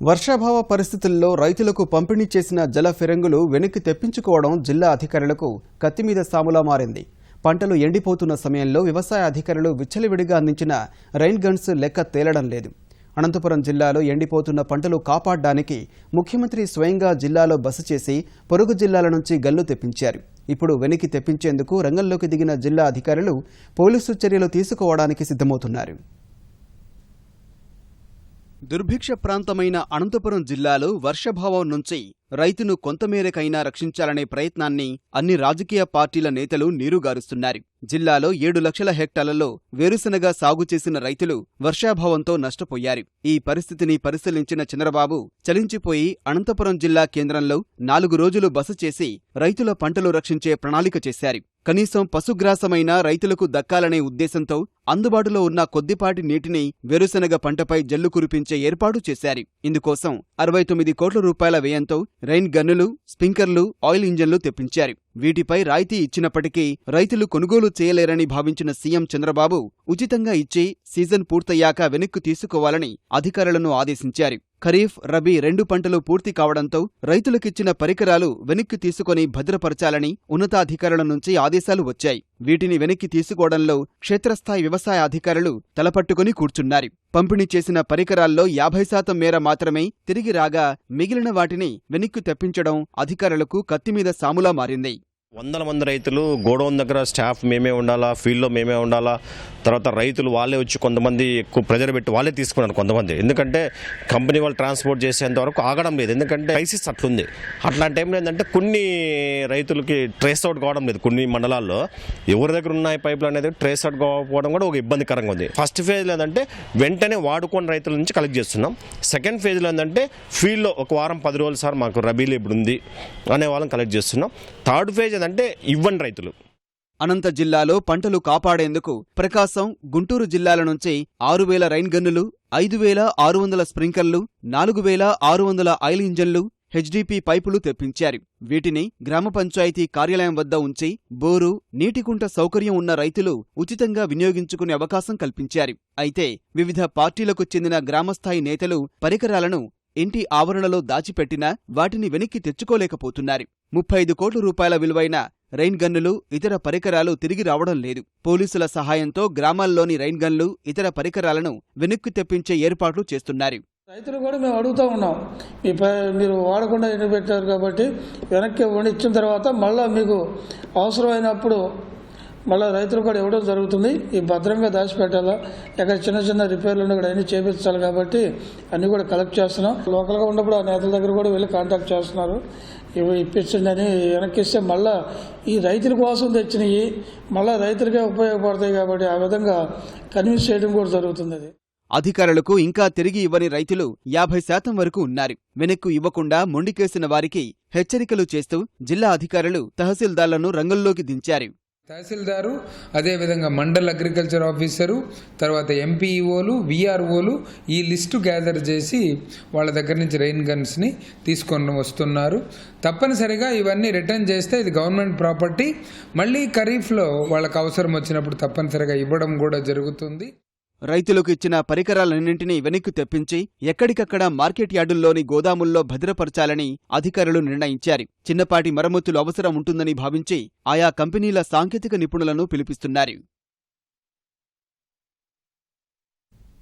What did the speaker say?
వర్షాభావ పరిస్థితుల్లో రైతులకు పంపిణీ చేసిన జల ఫిరంగులు వెనక్కి తెప్పించుకోవడం జిల్లా అధికారులకు కత్తిమీద సాములా మారింది. పంటలు ఎండిపోతున్న సమయంలో వ్యవసాయ అధికారులు విచ్చలవిడిగా అందించిన రైన్ గన్స్ లెక్క తేలడం లేదు. అనంతపురం జిల్లాలో ఎండిపోతున్న పంటలు కాపాడడానికి ముఖ్యమంత్రి స్వయంగా జిల్లాలో బస చేసి పొరుగు జిల్లాల నుంచి గల్లు తెప్పించారు. ఇప్పుడు వెనక్కి తెప్పించేందుకు రంగంలోకి దిగిన జిల్లా అధికారులు పోలీసు చర్యలు తీసుకోవడానికి సిద్ధమవుతున్నారు. దుర్భిక్ష ప్రాంతమైన అనంతపురం జిల్లాలో వర్షాభావం నుంచి రైతును కొంతమేరకైనా రక్షించాలనే ప్రయత్నాన్ని అన్ని రాజకీయ పార్టీల నేతలు నీరుగారుస్తున్నారు. జిల్లాలో 7 లక్షల హెక్టార్లలో వేరుశనగ సాగు చేసిన రైతులు వర్షాభావంతో నష్టపోయారు. ఈ పరిస్థితిని పరిశీలించిన చంద్రబాబు చలించిపోయి అనంతపురం జిల్లా కేంద్రంలో 4 రోజులు బస చేసి రైతుల పంటలు రక్షించే ప్రణాళిక చేశారు. కనీసం పశుగ్రాసమైన రైతులకు దక్కాలనే ఉద్దేశంతో అందుబాటులో ఉన్న కొద్దిపాటి నీటిని వేరుశనగ పంటపై జల్లు కురిపించే ఏర్పాటు చేశారు. ఇందుకోసం 69 కోట్ల రూపాయల వ్యయంతో రైన్ గన్నులు, స్ప్రింకర్లు, ఆయిల్ ఇంజన్లు తెప్పించారు. వీటిపై రాయితీ ఇచ్చినప్పటికీ రైతులు కొనుగోలు చేయలేరని భావించిన సీఎం చంద్రబాబు ఉచితంగా ఇచ్చి సీజన్ పూర్తయ్యాక వెనక్కు తీసుకోవాలని అధికారులను ఆదేశించారు. ఖరీఫ్, రబీ 2 పంటలు పూర్తి కావడంతో రైతులకిచ్చిన పరికరాలు వెనక్కి తీసుకుని భద్రపరచాలని ఉన్నతాధికారుల నుంచి ఆదేశాలు వచ్చాయి. వీటిని వెనక్కి తీసుకోవడంలో క్షేత్రస్థాయి వ్యవసాయ అధికారులు తలపట్టుకుని కూర్చున్నారు. పంపిణీ చేసిన పరికరాల్లో 50% మేర మాత్రమే తిరిగి రాగా మిగిలిన వాటిని వెనక్కి తెప్పించడం అధికారులకు కత్తిమీద సాములా మారింది. వందల మంది రైతులు గోడౌన్ దగ్గర స్టాఫ్ మేమే ఉండాలా, ఫీల్డ్లో మేమే ఉండాలా. తర్వాత రైతులు వాళ్ళే వచ్చి కొంతమంది ఎక్కువ ప్రెజర్ పెట్టి వాళ్ళే తీసుకున్నారు కొంతమంది. ఎందుకంటే కంపెనీ వాళ్ళు ట్రాన్స్పోర్ట్ చేసేంత వరకు ఆగడం లేదు, ఎందుకంటే క్రైసిస్ అట్లుంది. అట్లాంటి టైంలో ఏంటంటే కొన్ని రైతులకి ట్రేస్ అవుట్ కావడం లేదు. కొన్ని మండలాల్లో ఎవరి దగ్గర ఉన్నాయి పైపులు అనేది ట్రేస్ అవుట్ కాకపోవడం కూడా ఒక ఇబ్బందికరంగా ఉంది. ఫస్ట్ ఫేజ్లో ఏంటంటే వెంటనే వాడుకొని రైతుల నుంచి కలెక్ట్ చేస్తున్నాం. సెకండ్ ఫేజ్లో ఏంటంటే ఫీల్డ్లో ఒక వారం 10 రోజులు సార్ మాకు రబీలు ఇప్పుడు ఉంది అనే వాళ్ళని కలెక్ట్ చేస్తున్నాం. థర్డ్ ఫేజ్ అంటే ఇవ్వండి రైతులు. అనంత జిల్లాలో పంటలు కాపాడేందుకు ప్రకాశం, గుంటూరు జిల్లాల నుంచి 6,000 రైన్ గన్నులు, 5,600 స్ప్రింకర్లు, 4,600 ఆయిల్ ఇంజన్లు, హెచ్డిపి పైపులు తెప్పించారు. వీటిని గ్రామ పంచాయతీ కార్యాలయం వద్ద ఉంచి బోరు, నీటికుంట సౌకర్యం ఉన్న రైతులు ఉచితంగా వినియోగించుకునే అవకాశం కల్పించారు. అయితే వివిధ పార్టీలకు చెందిన గ్రామస్థాయి నేతలు పరికరాలను ఇంటి ఆవరణలో దాచిపెట్టినా వాటిని వెనక్కి తెచ్చుకోలేకపోతున్నారు. 35 కోట్ల రూపాయల విలువైన రైన్ గన్నులు, ఇతర పరికరాలు తిరిగి రావడం లేదు. పోలీసుల సహాయంతో గ్రామాల్లోని రైన్ గన్లు, ఇతర పరికరాలను వెనక్కి తెప్పించే ఏర్పాట్లు చేస్తున్నారు. రైతులు కూడా మేము అడుగుతూ ఉన్నాం, మీరు వాడకుండా ఎండ పెట్టారు కాబట్టి వెనక్కి వండిచ్చిన తర్వాత మళ్ళీ మీకు అవసరమైనప్పుడు మళ్ళీ రైతులు కూడా ఇవ్వడం జరుగుతుంది. ఈ భద్రంగా దాచిపెట్టాలా, ఎక్కడ చిన్న చిన్న రిపేర్లు ఉండి కూడా అన్నీ చేపించాలి కాబట్టి అన్నీ కూడా కలెక్ట్ చేస్తున్నాం. లోకల్గా ఉన్నప్పుడు ఆ నేతల దగ్గర కూడా వెళ్ళి కాంటాక్ట్ చేస్తున్నారు. ఇవి ఇప్పించండి అని వెనక్కిస్తే మళ్ళీ ఈ రైతుల కోసం తెచ్చినవి మళ్ళీ రైతులకే ఉపయోగపడతాయి కాబట్టి ఆ విధంగా కన్విన్స్ చేయడం కూడా జరుగుతుంది. అధికారులకు ఇంకా తిరిగి ఇవ్వని రైతులు 50% వరకు ఉన్నారు. వెనక్కు ఇవ్వకుండా మొండికేసిన వారికి హెచ్చరికలు చేస్తూ జిల్లా అధికారులు తహసీల్దార్లను రంగంలోకి దించారు. తహసీల్దారు, అదేవిధంగా మండల్ అగ్రికల్చర్ ఆఫీసరు, తర్వాత ఎంపీఈఓలు, విఆర్ఓలు ఈ లిస్టు గ్యాదర్ చేసి వాళ్ళ దగ్గర నుంచి రెయిన్ గన్స్ని తీసుకొని వస్తున్నారు. తప్పనిసరిగా ఇవన్నీ రిటర్న్ చేస్తే ఇది గవర్నమెంట్ ప్రాపర్టీ. మళ్ళీ ఖరీఫ్లో వాళ్ళకు అవసరం వచ్చినప్పుడు తప్పనిసరిగా ఇవ్వడం కూడా జరుగుతుంది. రైతులకు ఇచ్చిన పరికరాలన్నింటినీ వెనక్కి తెప్పించి ఎక్కడికక్కడ మార్కెట్ యార్డుల్లోని గోదాముల్లో భద్రపరచాలని అధికారులు నిర్ణయించారు. చిన్నపాటి మరమ్మతులు అవసరం ఉంటుందని భావించి ఆయా కంపెనీల సాంకేతిక నిపుణులను పిలిపిస్తున్నారు.